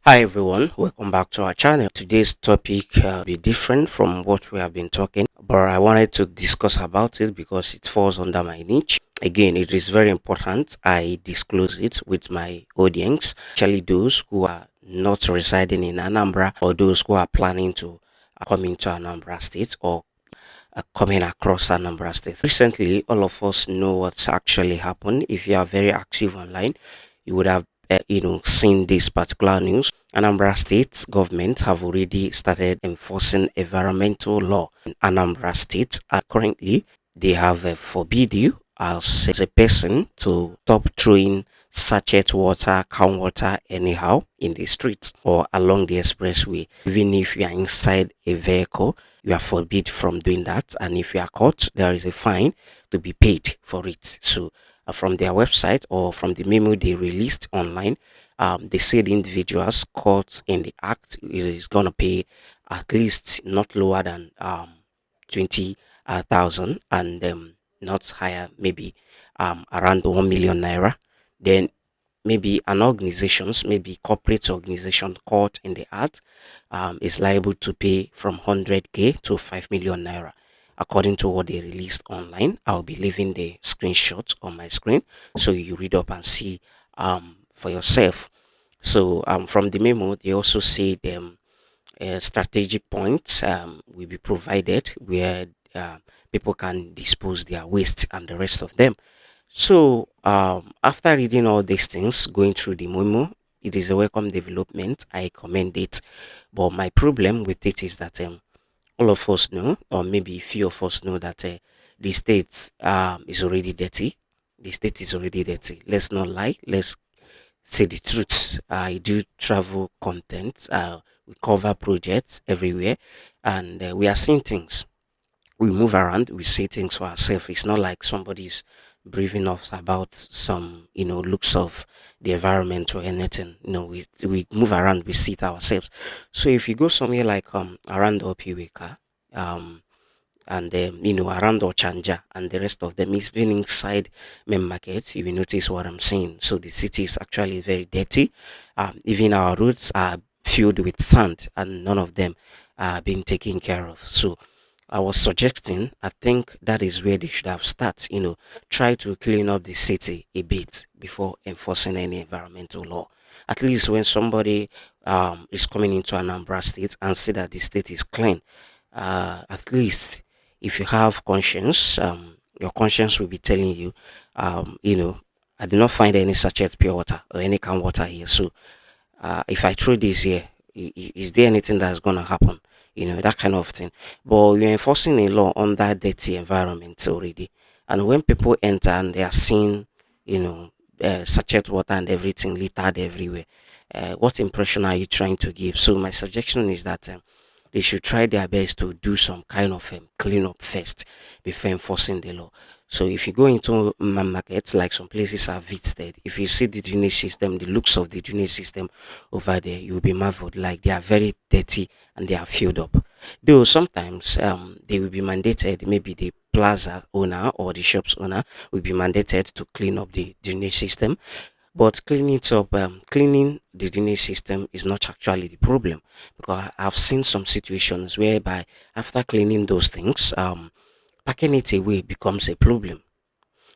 Hi everyone, welcome back to our channel. Today's topic will be different from what we have been talking, but I wanted to discuss about it because it falls under my niche. Again, it is very important I disclose it with my audience, especially those who are not residing in Anambra or those who are planning to come into Anambra State or coming across Anambra State. Recently, all of us know what's actually happened. If you are very active online, you would have seen this particular news. Anambra State government have already started enforcing environmental law in Anambra State. Currently, they have forbid you as a person to stop throwing sachet water, can water anyhow in the streets or along the expressway. Even if you are inside a vehicle, you are forbid from doing that. And if you are caught, there is a fine to be paid for it. So from their website or from the memo they released online, they said individuals caught in the act is going to pay at least not lower than 20,000 and not higher, maybe around 1 million naira. Then maybe an organizations, maybe corporate organization caught in the act is liable to pay from 100k to 5 million naira according to what they released online. I'll be leaving the screenshots on my screen so you read up and see for yourself. So from the memo, they also say strategic points will be provided where people can dispose their waste and the rest of them. So after reading all these things, going through the memo, it is a welcome development. I commend it, but my problem with it is that all of us know, or maybe few of us know that the state is already dirty. The state is already dirty. Let's not lie. Let's say the truth. I do travel content. We cover projects everywhere, and we are seeing things. We move around. We see things for ourselves. It's not like somebody's briefing us about some, looks of the environment or anything. We move around. We see it ourselves. So if you go somewhere like around Opiweka, um and around Ochanja and the rest of them is even inside main market, you will notice what I'm saying. So the city is actually very dirty. Even our roads are filled with sand and none of them are being taken care of. So I was suggesting, I think that is where they should have started, try to clean up the city a bit before enforcing any environmental law. At least when somebody is coming into Anambra State and see that the state is clean, at least if you have conscience, your conscience will be telling you, I did not find any sachet pure water or any can water here. So if I throw this here, is there anything that's gonna happen? That kind of thing. But you're enforcing a law on that dirty environment already, and when people enter and they are seeing, sachet water and everything littered everywhere, what impression are you trying to give? So my suggestion is that they should try their best to do some kind of cleanup first before enforcing the law. So if you go into markets, like some places are visited, if you see the drainage system, the looks of the drainage system over there, you'll be marveled. Like they are very dirty and they are filled up. Though sometimes they will be mandated, maybe the plaza owner or the shop's owner will be mandated to clean up the drainage system, but cleaning the drainage system is not actually the problem, because I've seen some situations whereby after cleaning those things, packing it away becomes a problem.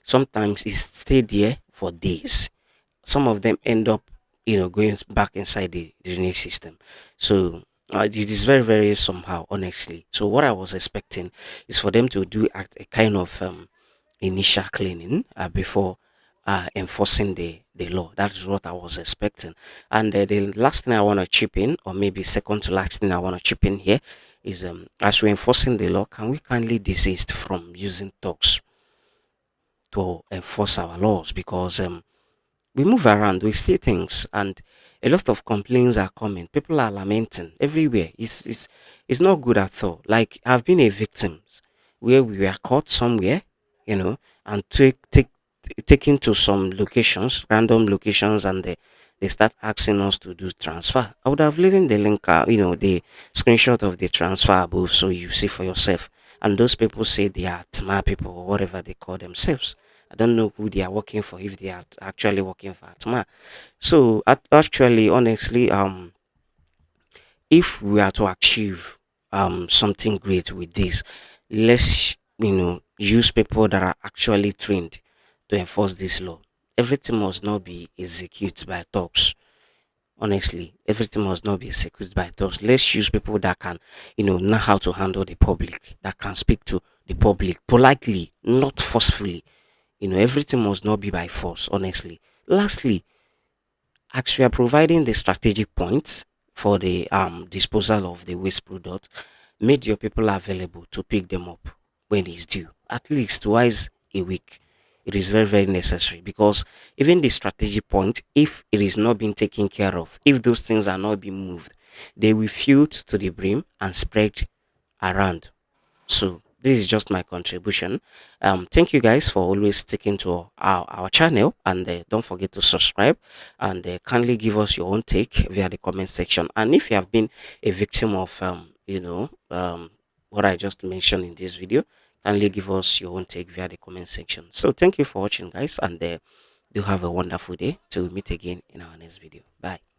Sometimes it's stay there for days. Some of them end up, going back inside the drainage system. So it is very, very somehow, honestly. So what I was expecting is for them to do a kind of initial cleaning before enforcing the law. That is what I was expecting. And the last thing I want to chip in, or maybe second to last thing I want to chip in here, is as we're enforcing the law, can we kindly desist from using talks to enforce our laws? Because we move around, we see things, and a lot of complaints are coming. People are lamenting everywhere. It's not good at all. Like I've been a victim where we were caught somewhere, and taken to some locations, random locations, and they start asking us to do transfer. I would have given the link, the screenshot of the transfer above, so you see for yourself. And those people say they are Tma people or whatever they call themselves. I don't know who they are working for, if they are actually working for Atma. So actually, honestly, if we are to achieve something great with this, let's use people that are actually trained to enforce this law. Everything must not be executed by talks. Honestly, everything must not be executed by those. Let's use people that can, know how to handle the public, that can speak to the public politely, not forcefully. Everything must not be by force, honestly. Lastly, as we are providing the strategic points for the disposal of the waste product, make your people available to pick them up when it's due, at least twice a week. It is very, very necessary, because even the strategic point, if it is not being taken care of, if those things are not being moved, they will fill to the brim and spread around. So this is just my contribution. Thank you guys for always sticking to our channel, and don't forget to subscribe, and kindly give us your own take via the comment section. And if you have been a victim of what I just mentioned in this video, kindly give us your own take via the comment section. So thank you for watching, guys, and do have a wonderful day till we meet again in our next video. Bye.